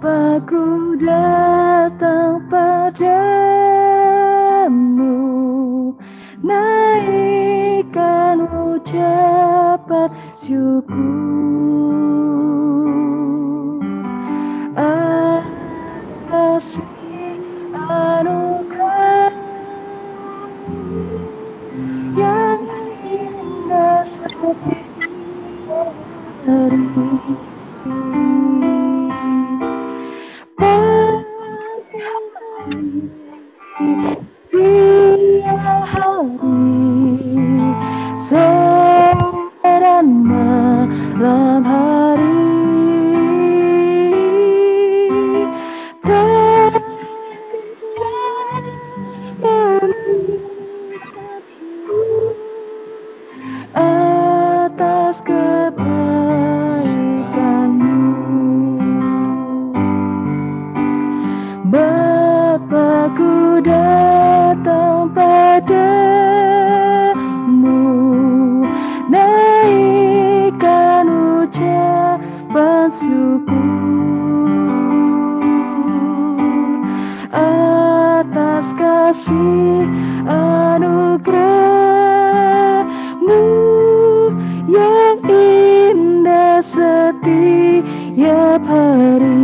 Bapakku datang padamu, naikkan ucapan syukur atas kasih anugerah yang indah setiap hari. Dia hari, sore dan malam hari, atas kebaikanmu. Bapakku datang padamu, naikkan ucapan syukur atas kasih anugerah-Mu yang indah setiap hari.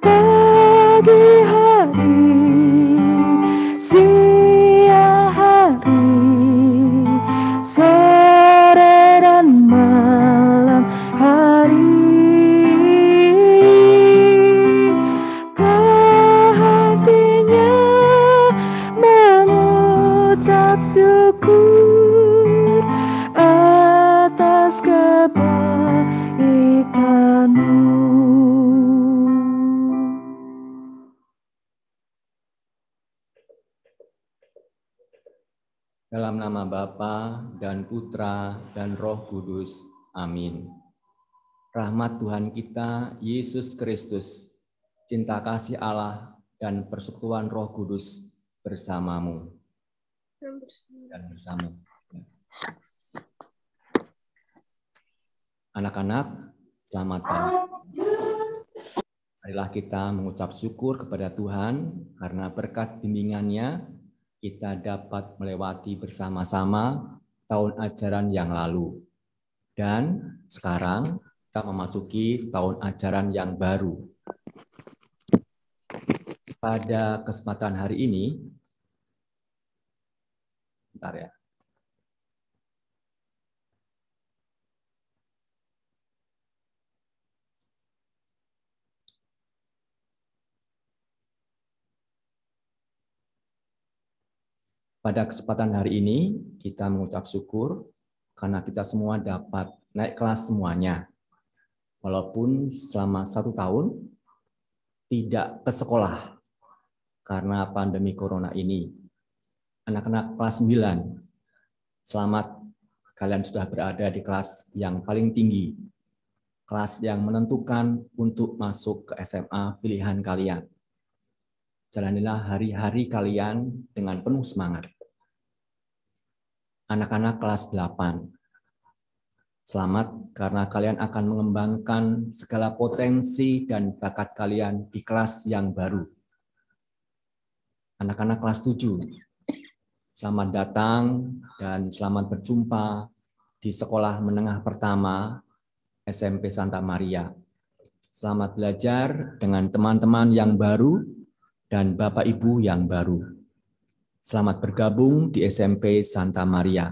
Pagi hari, siang hari, sore dan malam hari, tak hentinya mengucap syukur atas kebaikan-Mu. Dalam nama Bapa dan Putra dan Roh Kudus. Amin. Rahmat Tuhan kita, Yesus Kristus, cinta kasih Allah, dan persekutuan Roh Kudus bersamamu dan bersama. Anak-anak, selamat pagi. Marilah kita mengucap syukur kepada Tuhan karena berkat bimbingannya kita dapat melewati bersama-sama tahun ajaran yang lalu. Dan sekarang kita memasuki tahun ajaran yang baru. Pada kesempatan hari ini, bentar ya. Pada kesempatan hari ini, kita mengucap syukur karena kita semua dapat naik kelas semuanya. Walaupun selama 1 tahun tidak ke sekolah karena pandemi corona ini. Anak-anak kelas 9, selamat kalian sudah berada di kelas yang paling tinggi. Kelas yang menentukan untuk masuk ke SMA pilihan kalian. Jalanilah hari-hari kalian dengan penuh semangat. Anak-anak kelas 8, selamat karena kalian akan mengembangkan segala potensi dan bakat kalian di kelas yang baru. Anak-anak kelas 7, selamat datang dan selamat berjumpa di Sekolah Menengah Pertama SMP Santa Maria. Selamat belajar dengan teman-teman yang baru dan Bapak Ibu yang baru. Selamat bergabung di SMP Santa Maria.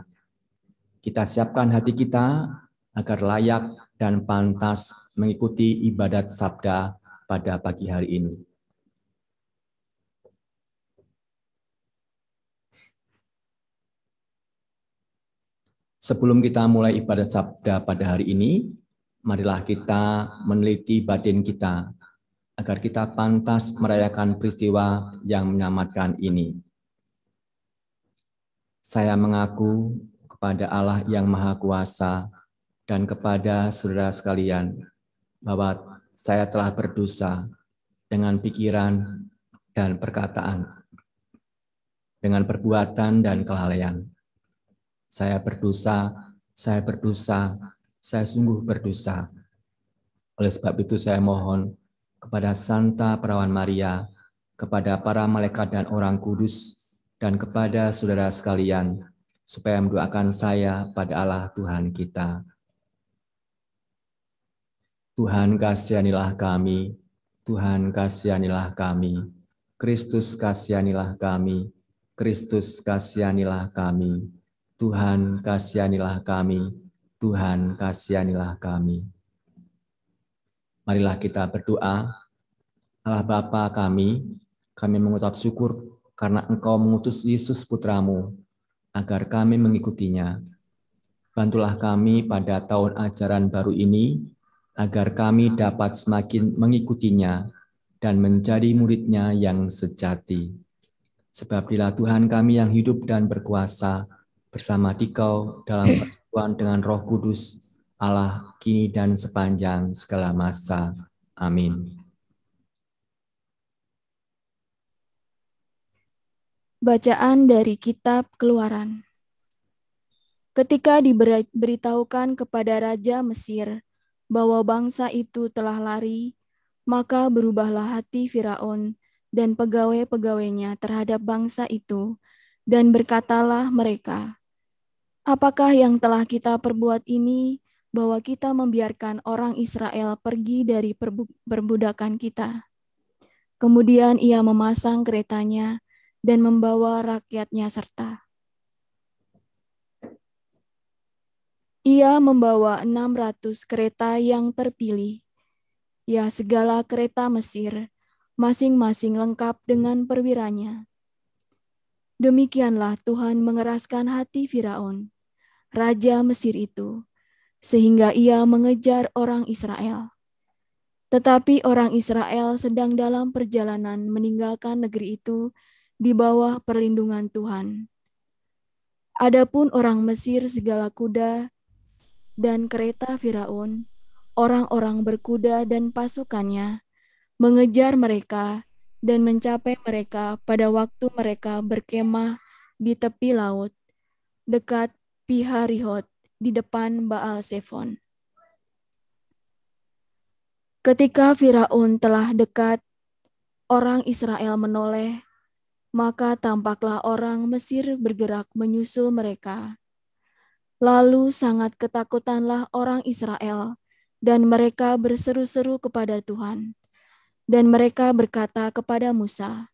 Kita siapkan hati kita agar layak dan pantas mengikuti ibadat sabda pada pagi hari ini. Sebelum kita mulai ibadat sabda pada hari ini, marilah kita meneliti batin kita agar kita pantas merayakan peristiwa yang menyelamatkan ini. Saya mengaku kepada Allah yang Maha Kuasa dan kepada saudara sekalian bahwa saya telah berdosa dengan pikiran dan perkataan, dengan perbuatan dan kelalaian. Saya berdosa, saya sungguh berdosa. Oleh sebab itu saya mohon kepada Santa Perawan Maria, kepada para malaikat dan orang kudus, dan kepada saudara sekalian, supaya mendoakan saya pada Allah Tuhan kita. Tuhan kasihanilah kami, Tuhan kasihanilah kami, Kristus kasihanilah kami, Kristus kasihanilah kami, Tuhan kasihanilah kami, Tuhan kasihanilah kami. Marilah kita berdoa. Allah Bapa kami mengucap syukur karena Engkau mengutus Yesus Putramu, agar kami mengikutinya. Bantulah kami pada tahun ajaran baru ini, agar kami dapat semakin mengikutinya dan menjadi murid-Nya yang sejati. Sebab Dialah Tuhan kami yang hidup dan berkuasa bersama Dikau dalam persekutuan dengan Roh Kudus, Allah kini dan sepanjang segala masa. Amin. Bacaan dari Kitab Keluaran. Ketika diberitahukan kepada Raja Mesir bahwa bangsa itu telah lari, maka berubahlah hati Firaun dan pegawai-pegawainya terhadap bangsa itu, dan berkatalah mereka, "Apakah yang telah kita perbuat ini, bahwa kita membiarkan orang Israel pergi dari perbudakan kita?" Kemudian ia memasang keretanya dan membawa rakyatnya serta. Ia membawa 600 kereta yang terpilih, ya segala kereta Mesir, masing-masing lengkap dengan perwiranya. Demikianlah Tuhan mengeraskan hati Firaun, raja Mesir itu, sehingga ia mengejar orang Israel. Tetapi orang Israel sedang dalam perjalanan meninggalkan negeri itu di bawah perlindungan Tuhan. Adapun orang Mesir segala kuda dan kereta Firaun, orang-orang berkuda dan pasukannya, mengejar mereka dan mencapai mereka pada waktu mereka berkemah di tepi laut, dekat Piharihot, di depan Baal Zephon. Ketika Firaun telah dekat, orang Israel menoleh, maka tampaklah orang Mesir bergerak menyusul mereka. Lalu sangat ketakutanlah orang Israel, dan mereka berseru-seru kepada Tuhan. Dan mereka berkata kepada Musa,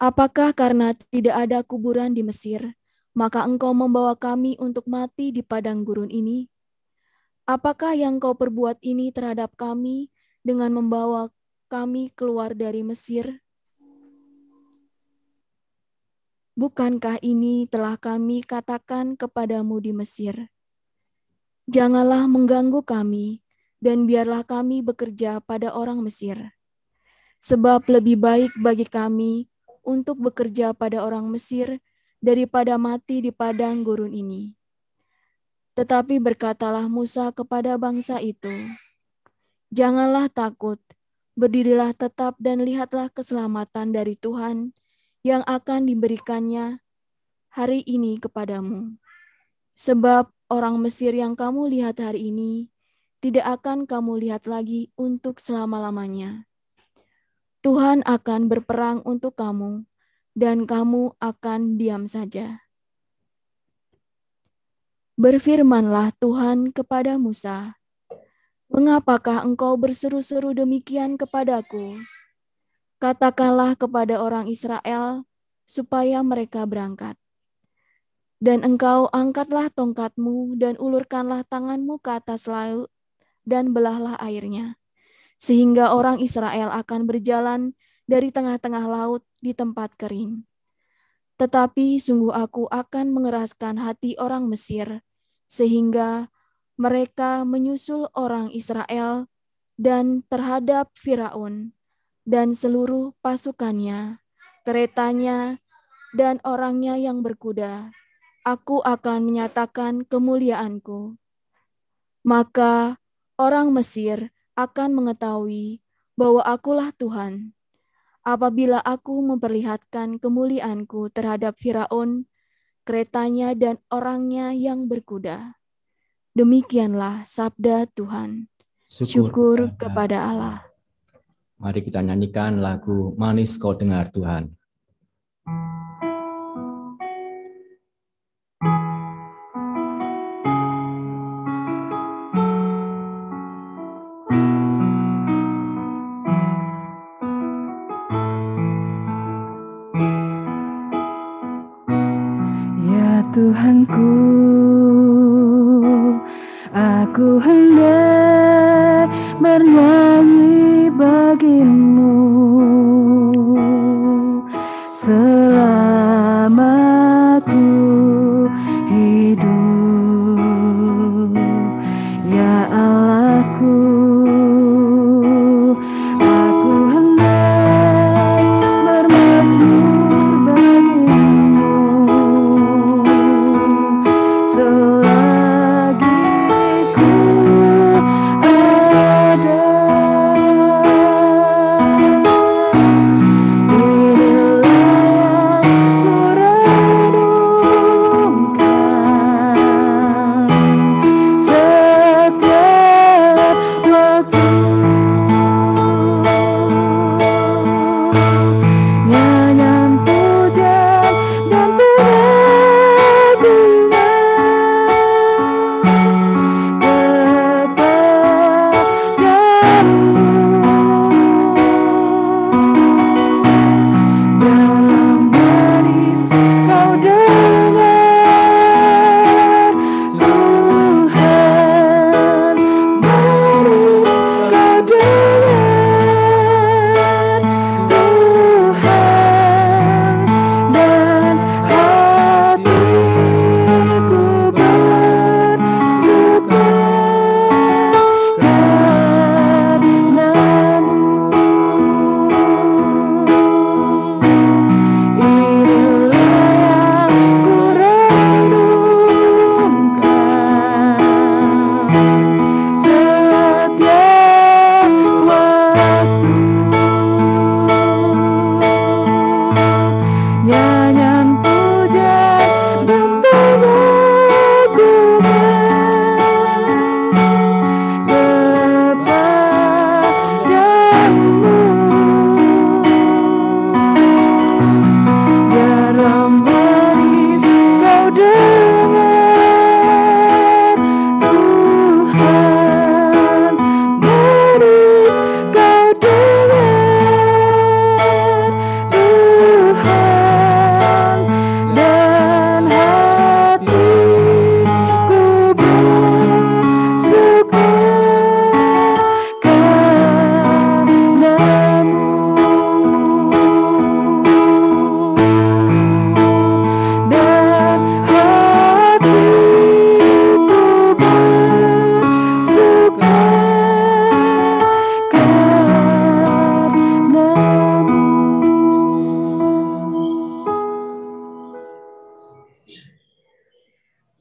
"Apakah karena tidak ada kuburan di Mesir, maka engkau membawa kami untuk mati di padang gurun ini? Apakah yang kau perbuat ini terhadap kami dengan membawa kami keluar dari Mesir? Bukankah ini telah kami katakan kepadamu di Mesir? Janganlah mengganggu kami, dan biarlah kami bekerja pada orang Mesir. Sebab lebih baik bagi kami untuk bekerja pada orang Mesir daripada mati di padang gurun ini." Tetapi berkatalah Musa kepada bangsa itu, "Janganlah takut, berdirilah tetap dan lihatlah keselamatan dari Tuhan yang akan diberikannya hari ini kepadamu. Sebab orang Mesir yang kamu lihat hari ini, tidak akan kamu lihat lagi untuk selama-lamanya. Tuhan akan berperang untuk kamu, dan kamu akan diam saja." Berfirmanlah Tuhan kepada Musa, "Mengapakah engkau berseru-seru demikian kepadaku? Katakanlah kepada orang Israel supaya mereka berangkat. Dan engkau angkatlah tongkatmu dan ulurkanlah tanganmu ke atas laut dan belahlah airnya, sehingga orang Israel akan berjalan dari tengah-tengah laut di tempat kering. Tetapi sungguh aku akan mengeraskan hati orang Mesir, sehingga mereka menyusul orang Israel dan terhadap Firaun dan seluruh pasukannya, keretanya, dan orangnya yang berkuda. Aku akan menyatakan kemuliaanku. Maka orang Mesir akan mengetahui bahwa akulah Tuhan, apabila aku memperlihatkan kemuliaanku terhadap Firaun, keretanya, dan orangnya yang berkuda." Demikianlah sabda Tuhan. Syukur kepada Allah. Mari kita nyanyikan lagu Manis Kau Dengar Tuhan. Ya Tuhanku, aku hendak bernyanyi bagimu selama ku hidup. Ya Allahku, aku hendak bermazmur bagimu selagi ku ada. Inilah yang ku renungkan setiap waktu. Nyanyian pujian dan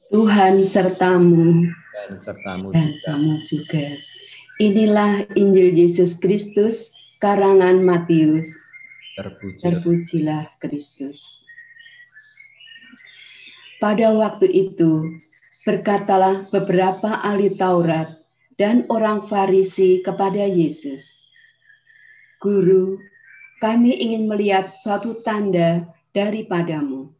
Tuhan sertamu Dan sertamu dan juga. kamu juga. Inilah Injil Yesus Kristus karangan Matius. Terpujilah Kristus. Pada waktu itu, berkatalah beberapa ahli Taurat dan orang Farisi kepada Yesus, "Guru, kami ingin melihat suatu tanda daripadamu."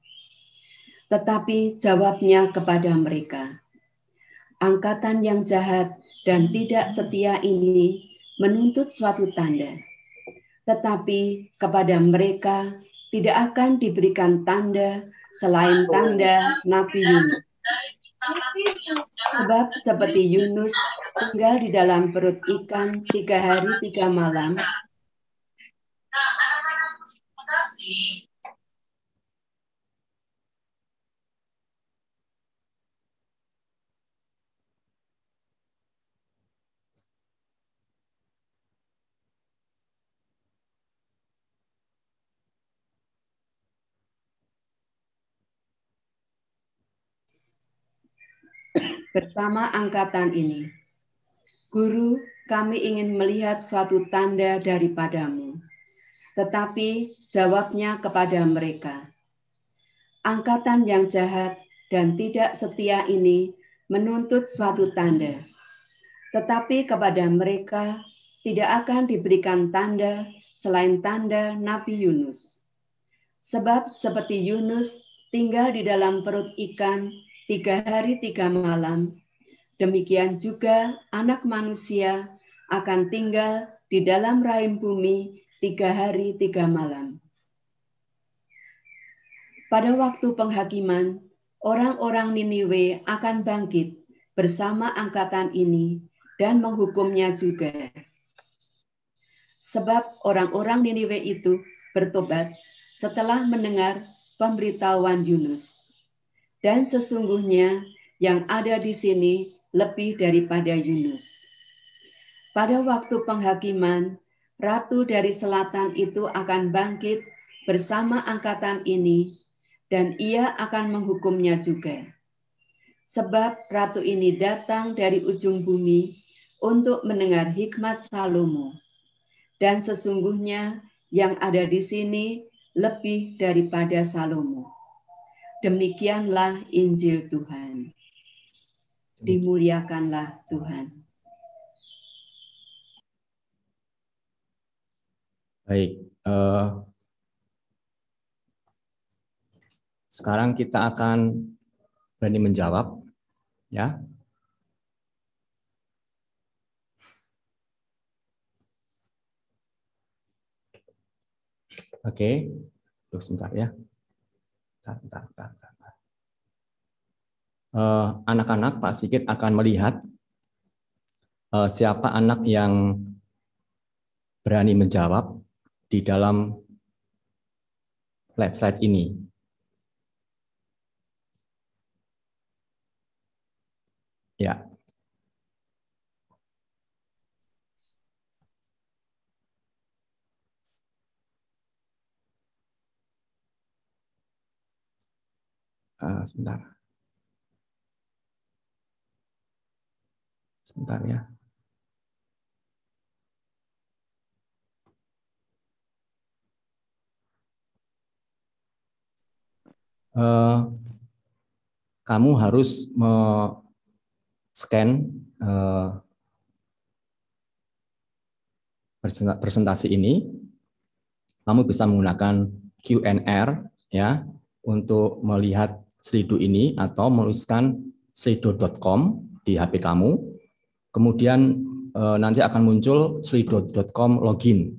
Tetapi jawabnya kepada mereka, "Angkatan yang jahat dan tidak setia ini menuntut suatu tanda. Tetapi kepada mereka tidak akan diberikan tanda selain tanda Nabi Yunus. Sebab seperti Yunus tinggal di dalam perut ikan 3 hari 3 malam, bersama angkatan ini, Guru, kami ingin melihat suatu tanda daripadamu." Tetapi jawabnya kepada mereka, "Angkatan yang jahat dan tidak setia ini menuntut suatu tanda. Tetapi kepada mereka tidak akan diberikan tanda selain tanda Nabi Yunus. Sebab seperti Yunus tinggal di dalam perut ikan 3 hari 3 malam, demikian juga Anak Manusia akan tinggal di dalam rahim bumi 3 hari 3 malam. Pada waktu penghakiman, orang-orang Niniwe akan bangkit bersama angkatan ini dan menghukumnya juga. Sebab orang-orang Niniwe itu bertobat setelah mendengar pemberitahuan Yunus. Dan sesungguhnya yang ada di sini lebih daripada Yunus. Pada waktu penghakiman, ratu dari selatan itu akan bangkit bersama angkatan ini, dan ia akan menghukumnya juga. Sebab ratu ini datang dari ujung bumi untuk mendengar hikmat Salomo. Dan sesungguhnya yang ada di sini lebih daripada Salomo. Demikianlah Injil Tuhan. Dimuliakanlah Tuhan. Baik, sekarang kita akan berani menjawab, ya. Oke, tunggu sebentar ya. Bentar. Anak-anak, Pak Sigit akan melihat siapa anak yang berani menjawab di dalam slide ini. Ya. Sebentar ya. Kamu harus scan presentasi ini. Kamu bisa menggunakan Q&R ya untuk melihat Slido ini atau menuliskan slido.com di HP kamu. Kemudian nanti akan muncul slido.com login.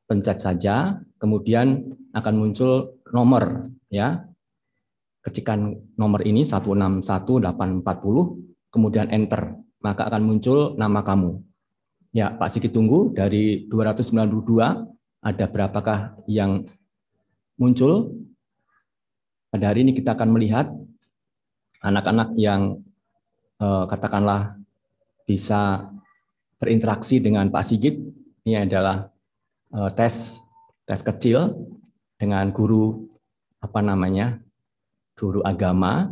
Pencet saja, kemudian akan muncul nomor ya. Ketikkan nomor ini 161840, kemudian enter, maka akan muncul nama kamu. Ya, Pak Sigit tunggu dari 292 ada berapakah yang muncul. Pada hari ini kita akan melihat anak-anak yang katakanlah bisa berinteraksi dengan Pak Sigit. Ini adalah tes kecil dengan guru guru agama,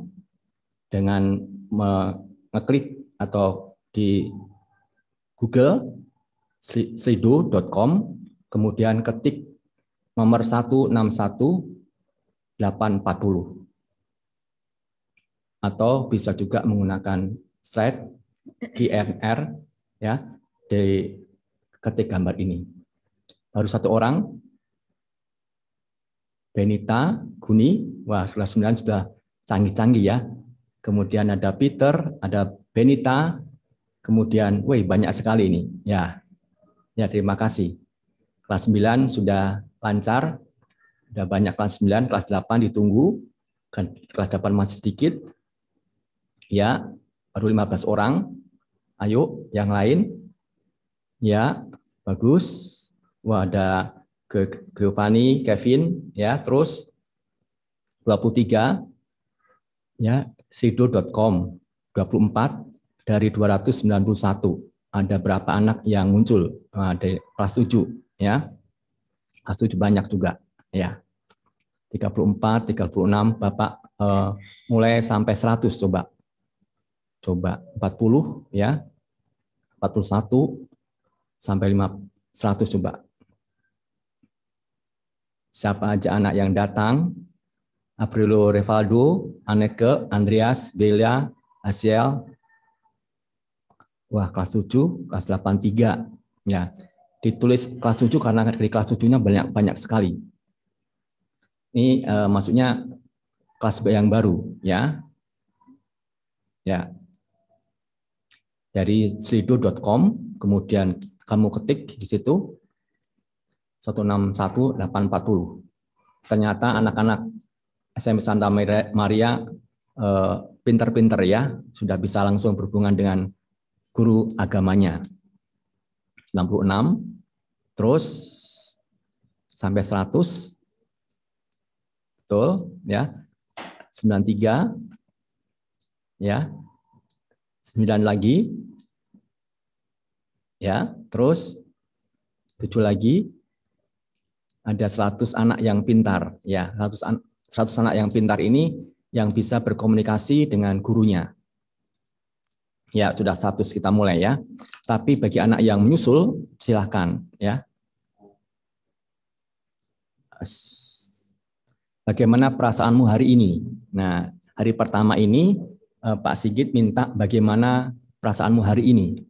dengan mengeklik atau di Google slido.com, kemudian ketik nomor 161840. Atau bisa juga menggunakan slide Q&R ya, di ketik gambar ini. Baru satu orang, Benita Guni, wah sudah 9 sudah canggih-canggih ya. Kemudian ada Peter, ada Benita, kemudian, wih banyak sekali ini. Ya terima kasih. Kelas 9 sudah lancar, sudah banyak kelas 9, kelas 8 ditunggu, kelas 8 masih sedikit. Ya, baru 15 orang. Ayo, yang lain. Ya, bagus. Wah, ada Giovanni, Kevin, ya, terus 23, ya, slido.com, 24 dari 291. Ada berapa anak yang muncul? Dari kelas 7, ya. Kelas 7 banyak juga, ya. 34, 36, Bapak mulai sampai 100 coba. Coba 40, ya. 41 sampai 100 coba. Siapa aja anak yang datang? Aprilo Revaldo, Anneke, Andreas, Bella, Asiel. Wah, kelas 7, kelas 83. Ya, ditulis kelas 7 karena dari kelas 7-nya banyak sekali. Ini maksudnya kelas yang baru, ya. Ya. Dari slido.com, kemudian kamu ketik di situ 161840. Ternyata anak-anak SMP Santa Maria pinter-pinter ya, sudah bisa langsung berhubungan dengan guru agamanya. 96, terus sampai 100, betul ya. 93, ya. 9 lagi, ya. Terus 7 lagi. Ada 100 anak yang pintar, ya. 100 anak yang pintar ini yang bisa berkomunikasi dengan gurunya. Ya, sudah 100 kita mulai ya. Tapi bagi anak yang menyusul, silahkan ya. Bagaimana perasaanmu hari ini? Nah, hari pertama ini Pak Sigit minta bagaimana perasaanmu hari ini.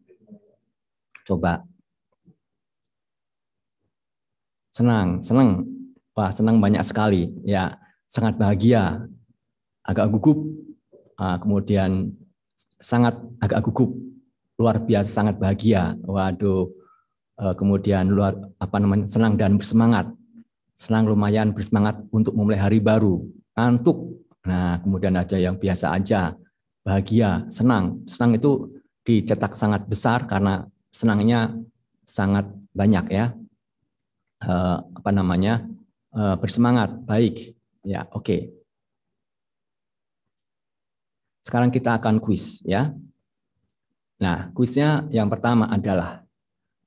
Coba. Senang. Wah, senang banyak sekali. Ya, sangat bahagia. Agak gugup. Kemudian sangat agak gugup. Luar biasa sangat bahagia. Waduh. Kemudian senang dan bersemangat. Senang lumayan bersemangat untuk memulai hari baru. Ngantuk. Nah, kemudian ada yang biasa aja. Bahagia, senang. Senang itu dicetak sangat besar karena senangnya sangat banyak ya. Bersemangat, baik. Ya, oke. Sekarang kita akan kuis ya. Nah, kuisnya yang pertama adalah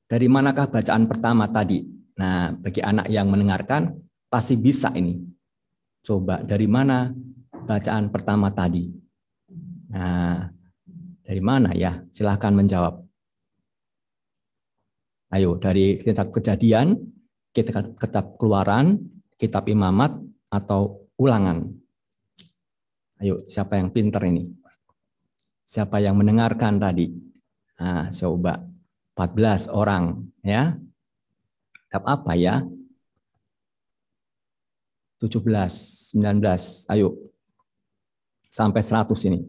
dari manakah bacaan pertama tadi? Nah, bagi anak yang mendengarkan pasti bisa ini. Coba dari mana bacaan pertama tadi? Nah, dari mana ya? Silahkan menjawab. Ayo, dari kitab Kejadian, kitab Keluaran, kitab Imamat, atau Ulangan. Ayo, siapa yang pinter ini? Siapa yang mendengarkan tadi? Nah, coba 14 orang ya. Kitab apa ya? 17, 19, ayo. Sampai 100 ini.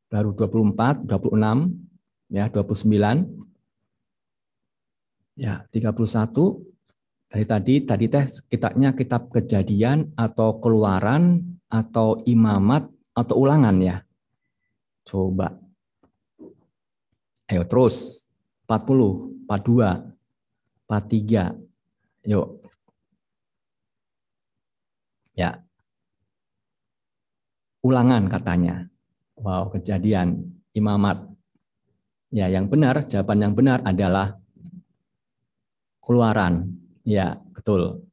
Baru 24, 26, ya 29. Ya, 31. Dari tadi teh kitabnya kitab Kejadian atau Keluaran atau Imamat atau Ulangan ya. Coba. Ayo terus. 40, 42, 43. Yuk. Ya. Ulangan katanya. Wow, Kejadian, Imamat. Ya, yang benar, jawaban yang benar adalah Keluaran. Ya, betul.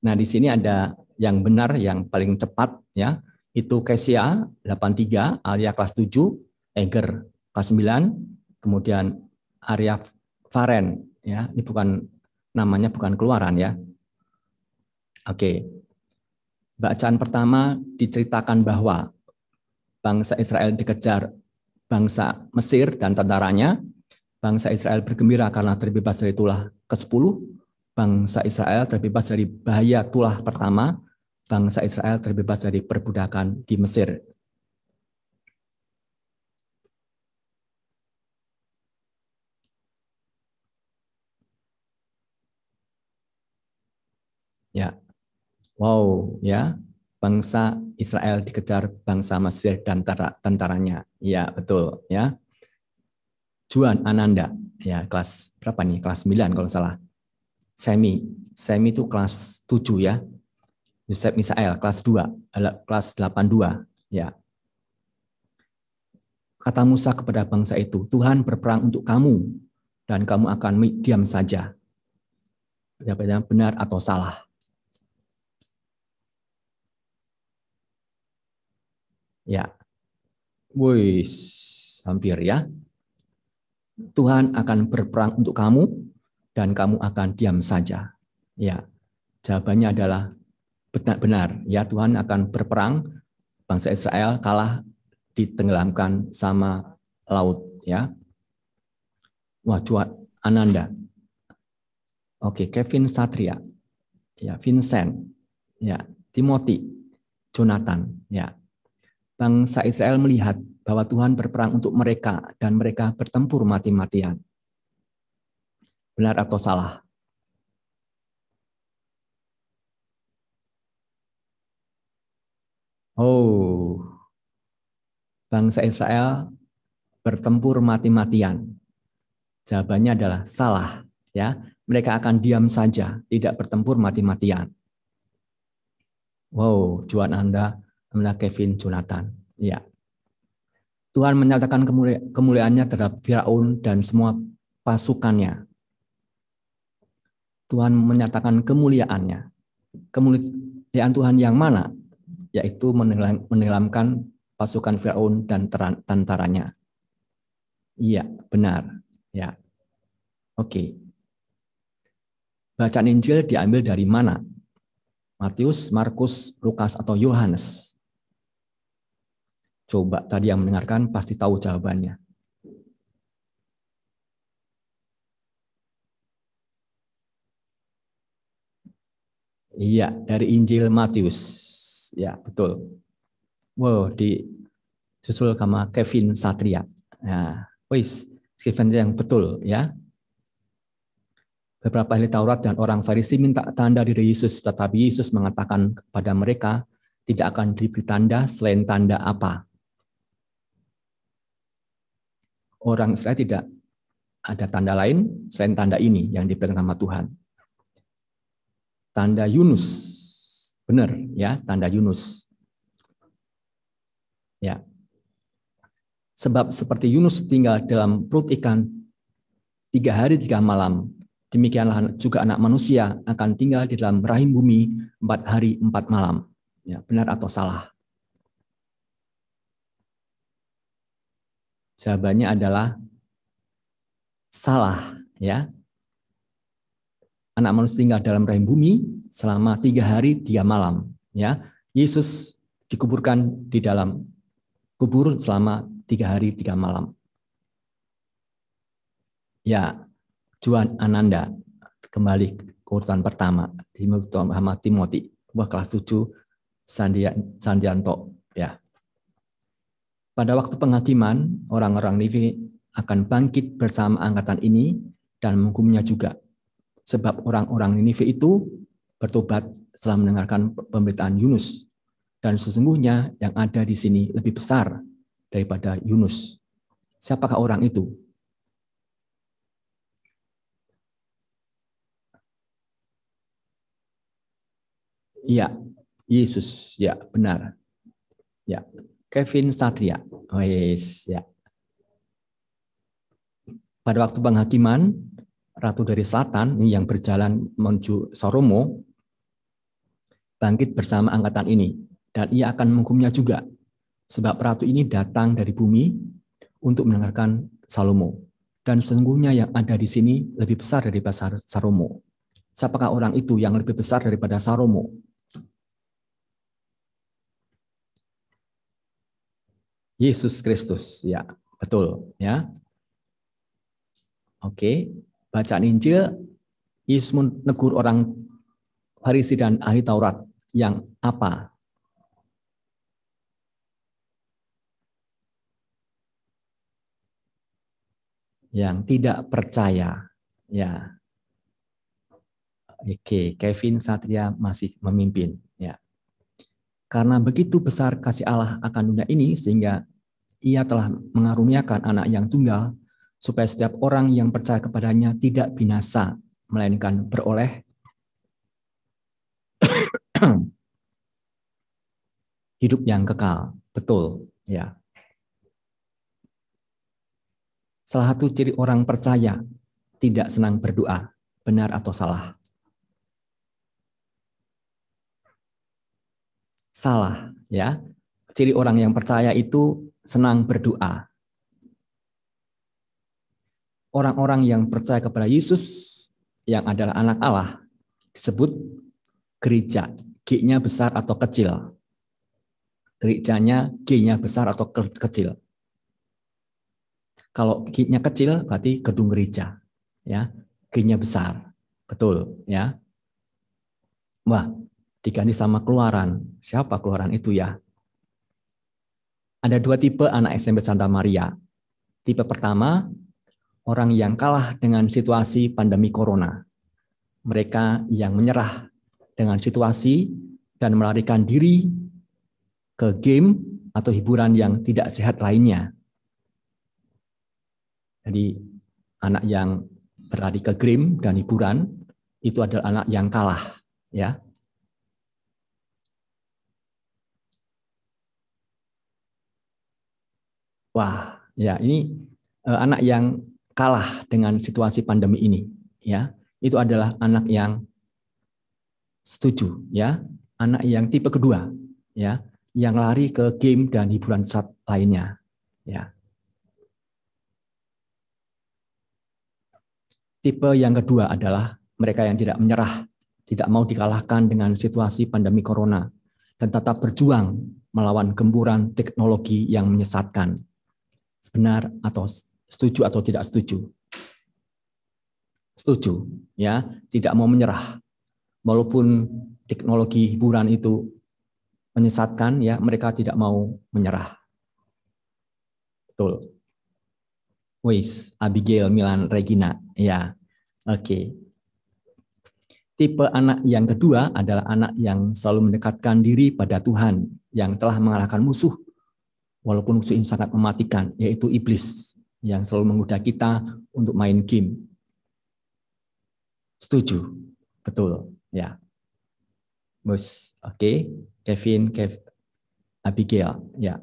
Nah, di sini ada yang benar, yang paling cepat ya. Itu Kesia 83, Alia kelas 7, Eger kelas 9, kemudian Arya Faren ya. Ini bukan namanya, bukan Keluaran ya. Oke. Bacaan pertama diceritakan bahwa bangsa Israel dikejar bangsa Mesir dan tentaranya. Bangsa Israel bergembira karena terbebas dari tulah ke-10. Bangsa Israel terbebas dari bahaya tulah pertama. Bangsa Israel terbebas dari perbudakan di Mesir. Ya. Wow, ya. Bangsa Israel dikejar bangsa Mesir dan tentaranya. Ya, betul, ya. Juan Ananda, ya kelas berapa nih? Kelas 9 kalau salah. Semi itu kelas 7 ya. Yosef Misael kelas 2, kelas 82 ya. Kata Musa kepada bangsa itu, Tuhan berperang untuk kamu dan kamu akan diam saja. Jawabannya benar atau salah? Ya. Wih, hampir ya. Tuhan akan berperang untuk kamu dan kamu akan diam saja. Ya, jawabannya adalah benar. Ya, Tuhan akan berperang. Bangsa Israel kalah ditenggelamkan sama laut ya. Wah, Juan Ananda. Oke, Kevin Satria. Ya, Vincent. Ya, Timothy, Jonathan, ya. Bangsa Israel melihat bahwa Tuhan berperang untuk mereka dan mereka bertempur mati-matian. Benar atau salah? Oh, bangsa Israel bertempur mati-matian. Jawabannya adalah salah, ya. Mereka akan diam saja, tidak bertempur mati-matian. Wow, Juan Anda, Kevin, Jonathan. Ya. Tuhan menyatakan kemuliaannya terhadap Firaun dan semua pasukannya. Tuhan menyatakan kemuliaannya. Kemuliaan Tuhan yang mana? Yaitu menenggelamkan pasukan Firaun dan tentaranya. Iya, benar. Ya. Oke. Bacaan Injil diambil dari mana? Matius, Markus, Lukas, atau Yohanes? Coba tadi yang mendengarkan pasti tahu jawabannya. Iya, dari Injil Matius. Ya, betul. Wow, disusul sama Kevin Satria. Nah, Kevin yang betul ya. Beberapa ahli Taurat dan orang Farisi minta tanda dari Yesus, tetapi Yesus mengatakan kepada mereka tidak akan diberi tanda selain tanda apa. Orang Israel tidak ada tanda lain selain tanda ini yang diberikan sama Tuhan. Tanda Yunus, benar ya, tanda Yunus. Ya. Sebab seperti Yunus tinggal dalam perut ikan 3 hari 3 malam, demikianlah juga anak manusia akan tinggal di dalam rahim bumi 4 hari 4 malam. Ya, benar atau salah? Jawabannya adalah salah, ya. Anak manusia tinggal dalam rahim bumi selama 3 hari 3 malam, ya. Yesus dikuburkan di dalam kubur selama 3 hari 3 malam. Ya, Juan Ananda kembali ke urutan pertama, Timothy, kelas 7, Sandianto, ya. Pada waktu penghakiman, orang-orang Ninive akan bangkit bersama angkatan ini dan menghukumnya juga. Sebab orang-orang Ninive itu bertobat setelah mendengarkan pemberitaan Yunus. Dan sesungguhnya yang ada di sini lebih besar daripada Yunus. Siapakah orang itu? Iya, Yesus, ya benar. Ya, Kevin Satria. Oh yes, ya. Pada waktu penghakiman, Ratu dari Selatan yang berjalan menuju Salomo bangkit bersama angkatan ini, dan ia akan menghukumnya juga, sebab Ratu ini datang dari bumi untuk mendengarkan Salomo, dan sesungguhnya yang ada di sini lebih besar daripada Salomo. Siapakah orang itu yang lebih besar daripada Salomo? Yesus Kristus, ya betul, ya. Oke, bacaan Injil, Yesus menegur orang Farisi dan ahli Taurat yang apa? Yang tidak percaya, ya. Oke, Kevin Satria masih memimpin, ya. Karena begitu besar kasih Allah akan dunia ini sehingga Ia telah mengaruniakan anak yang tunggal supaya setiap orang yang percaya kepadanya tidak binasa, melainkan beroleh hidup yang kekal. Betul, ya. Salah satu ciri orang percaya tidak senang berdoa, benar atau salah? Salah, ya. Ciri orang yang percaya itu senang berdoa. Orang-orang yang percaya kepada Yesus yang adalah anak Allah disebut gereja. G-nya besar atau kecil? Gerejanya G-nya besar atau kecil? Kalau G-nya kecil berarti gedung gereja, ya. G-nya besar, betul, ya. Wah, diganti sama Keluaran. Siapa Keluaran itu ya? Ada 2 tipe anak SMP Santa Maria. Tipe pertama, orang yang kalah dengan situasi pandemi corona. Mereka yang menyerah dengan situasi dan melarikan diri ke game atau hiburan yang tidak sehat lainnya. Jadi anak yang berlari ke game dan hiburan itu adalah anak yang kalah, ya. Wah, ya ini anak yang kalah dengan situasi pandemi ini, ya. Itu adalah anak yang setuju, ya. Anak yang tipe kedua, ya, yang lari ke game dan hiburan lainnya, ya. Tipe yang kedua adalah mereka yang tidak menyerah, tidak mau dikalahkan dengan situasi pandemi corona, dan tetap berjuang melawan gempuran teknologi yang menyesatkan. Benar atau setuju atau tidak setuju? Setuju, ya, tidak mau menyerah. Walaupun teknologi hiburan itu menyesatkan, ya, mereka tidak mau menyerah. Betul. Wis, Abigail, Milan, Regina, ya, oke. Tipe anak yang kedua adalah anak yang selalu mendekatkan diri pada Tuhan, yang telah mengalahkan musuh, walaupun musuh ini sangat mematikan, yaitu iblis, yang selalu menggoda kita untuk main game. Setuju, betul, ya. Bos, oke, Kevin, Abigail, ya.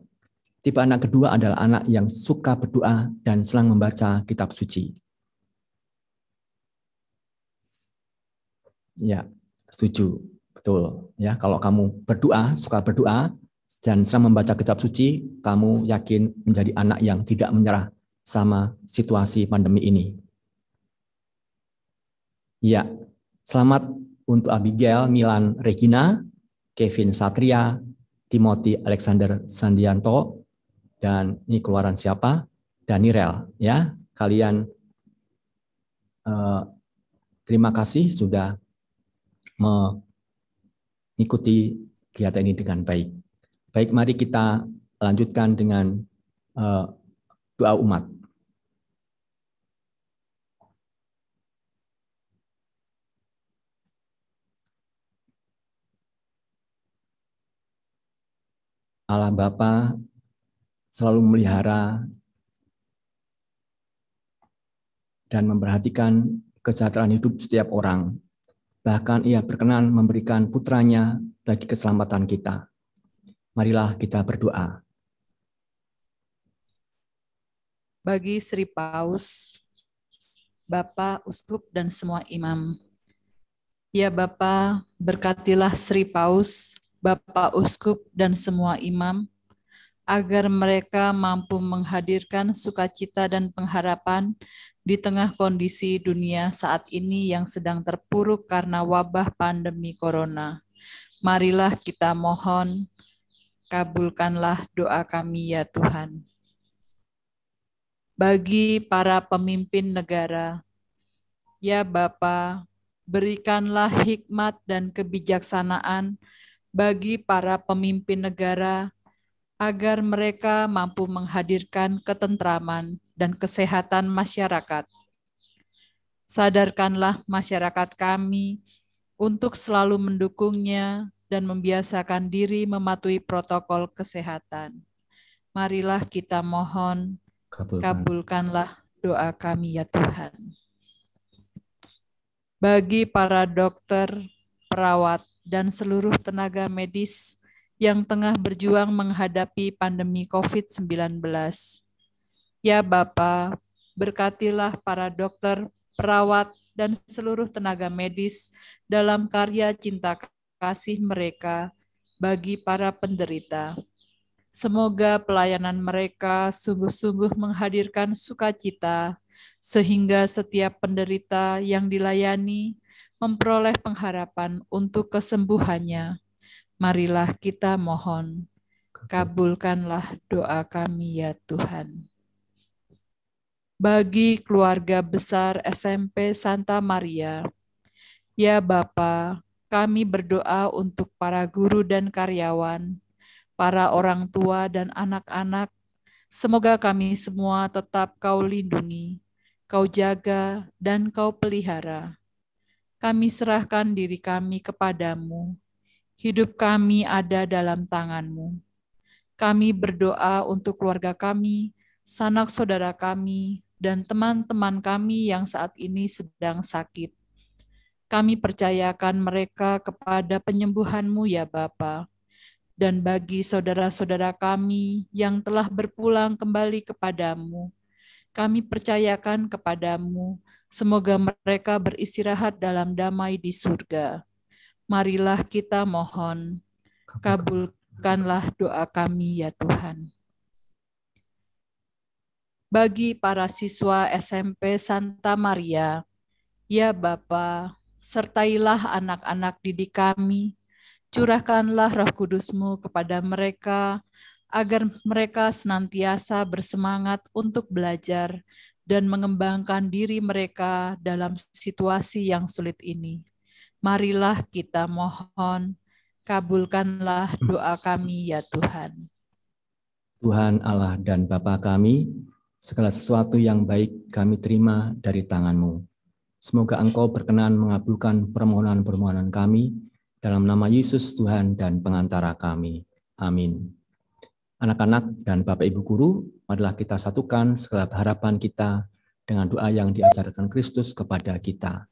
Tipe anak kedua adalah anak yang suka berdoa dan senang membaca kitab suci. Ya, setuju, betul. Ya, kalau kamu berdoa, suka berdoa, dan senang membaca kitab suci, kamu yakin menjadi anak yang tidak menyerah sama situasi pandemi ini. Ya, selamat untuk Abigail, Milan, Regina, Kevin Satria, Timothy Alexander Sandianto, dan ini keluaran siapa? Daniel, ya. Kalian terima kasih sudah mengikuti kegiatan ini dengan baik. Baik, mari kita lanjutkan dengan doa umat. Allah Bapa selalu memelihara dan memperhatikan kesejahteraan hidup setiap orang. Bahkan Ia berkenan memberikan putranya bagi keselamatan kita. Marilah kita berdoa. Bagi Sri Paus, Bapak, Uskup, dan semua imam. Ya Bapa, berkatilah Sri Paus, Bapak Uskup, dan semua imam, agar mereka mampu menghadirkan sukacita dan pengharapan di tengah kondisi dunia saat ini yang sedang terpuruk karena wabah pandemi corona. Marilah kita mohon, kabulkanlah doa kami ya Tuhan. Bagi para pemimpin negara, ya Bapa, berikanlah hikmat dan kebijaksanaan bagi para pemimpin negara agar mereka mampu menghadirkan ketentraman dan kesehatan masyarakat. Sadarkanlah masyarakat kami untuk selalu mendukungnya dan membiasakan diri mematuhi protokol kesehatan. Marilah kita mohon, kabulkanlah doa kami ya Tuhan. Bagi para dokter, perawat, dan seluruh tenaga medis yang tengah berjuang menghadapi pandemi COVID-19. Ya Bapa, berkatilah para dokter, perawat, dan seluruh tenaga medis dalam karya cinta kasih mereka bagi para penderita. Semoga pelayanan mereka sungguh-sungguh menghadirkan sukacita, sehingga setiap penderita yang dilayani memperoleh pengharapan untuk kesembuhannya. Marilah kita mohon, kabulkanlah doa kami ya Tuhan. bagi keluarga besar SMP Santa Maria. Ya Bapa, kami berdoa untuk para guru dan karyawan, para orang tua dan anak-anak. Semoga kami semua tetap Kau lindungi, Kau jaga, dan Kau pelihara. Kami serahkan diri kami kepadamu. Hidup kami ada dalam tangan-Mu. Kami berdoa untuk keluarga kami, sanak saudara kami, dan teman-teman kami yang saat ini sedang sakit. Kami percayakan mereka kepada penyembuhan-Mu ya Bapa. Dan bagi saudara-saudara kami yang telah berpulang kembali kepadamu, kami percayakan kepadamu, semoga mereka beristirahat dalam damai di surga. Marilah kita mohon, kabulkanlah doa kami ya Tuhan. Bagi para siswa SMP Santa Maria, ya Bapa, sertailah anak-anak didik kami, curahkanlah Roh Kudus-Mu kepada mereka, agar mereka senantiasa bersemangat untuk belajar dan mengembangkan diri mereka dalam situasi yang sulit ini. Marilah kita mohon, kabulkanlah doa kami ya Tuhan. Tuhan Allah dan Bapa kami, segala sesuatu yang baik kami terima dari tangan-Mu. Semoga Engkau berkenan mengabulkan permohonan-permohonan kami, dalam nama Yesus Tuhan dan pengantara kami. Amin. Anak-anak dan Bapak Ibu Guru, marilah kita satukan segala harapan kita dengan doa yang diajarkan Kristus kepada kita.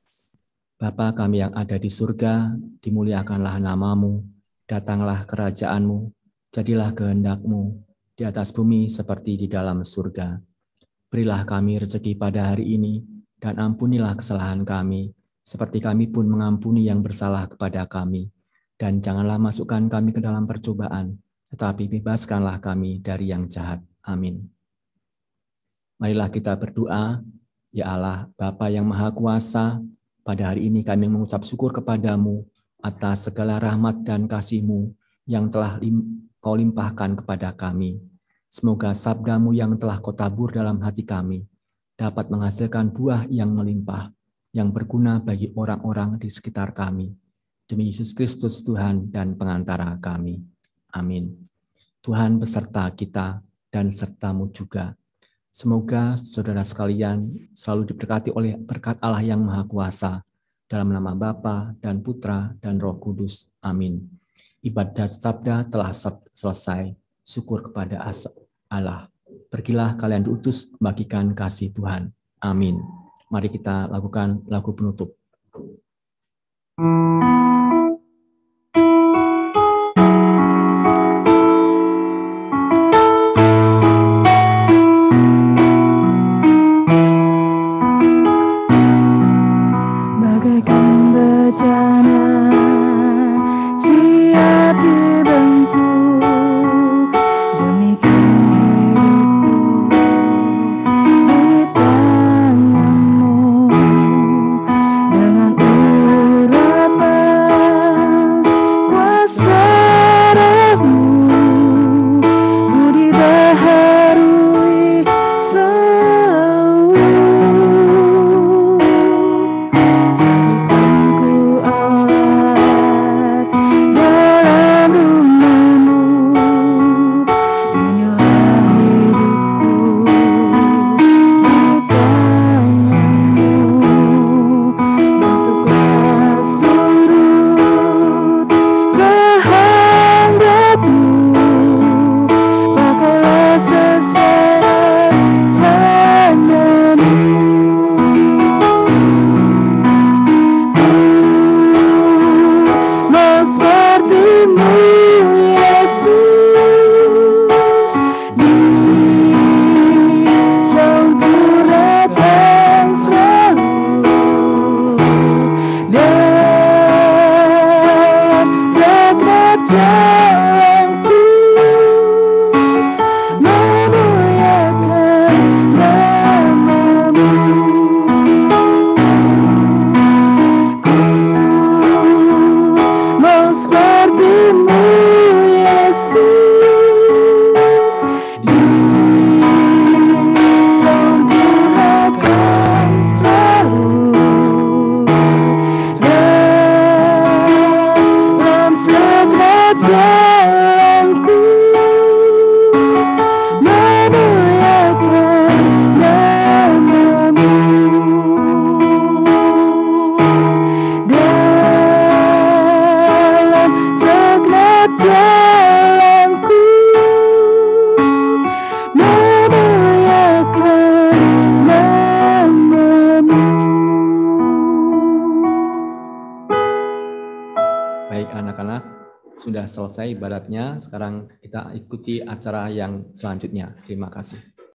Bapa kami yang ada di surga, dimuliakanlah nama-Mu, datanglah kerajaan-Mu, jadilah kehendak-Mu di atas bumi seperti di dalam surga. Berilah kami rezeki pada hari ini, dan ampunilah kesalahan kami, seperti kami pun mengampuni yang bersalah kepada kami. Dan janganlah masukkan kami ke dalam percobaan, tetapi bebaskanlah kami dari yang jahat. Amin. Marilah kita berdoa. Ya Allah, Bapa yang Maha Kuasa, pada hari ini kami mengucap syukur kepadamu atas segala rahmat dan kasih-Mu yang telah Kau limpahkan kepada kami. Semoga sabda-Mu yang telah Kau tabur dalam hati kami dapat menghasilkan buah yang melimpah, yang berguna bagi orang-orang di sekitar kami. Demi Yesus Kristus Tuhan dan pengantara kami. Amin. Tuhan beserta kita dan serta-Mu juga. Semoga saudara sekalian selalu diberkati oleh berkat Allah yang Maha Kuasa, dalam nama Bapa dan Putra dan Roh Kudus. Amin. Ibadat sabda telah selesai. Syukur kepada Allah. Pergilah kalian diutus membagikan kasih Tuhan. Amin. Mari kita lakukan lagu penutup. Bagaikan bencana siap dibentuk, demikian hidupku di tangan-Mu. sudah selesai ibadatnya. Sekarang kita ikuti acara yang selanjutnya. Terima kasih.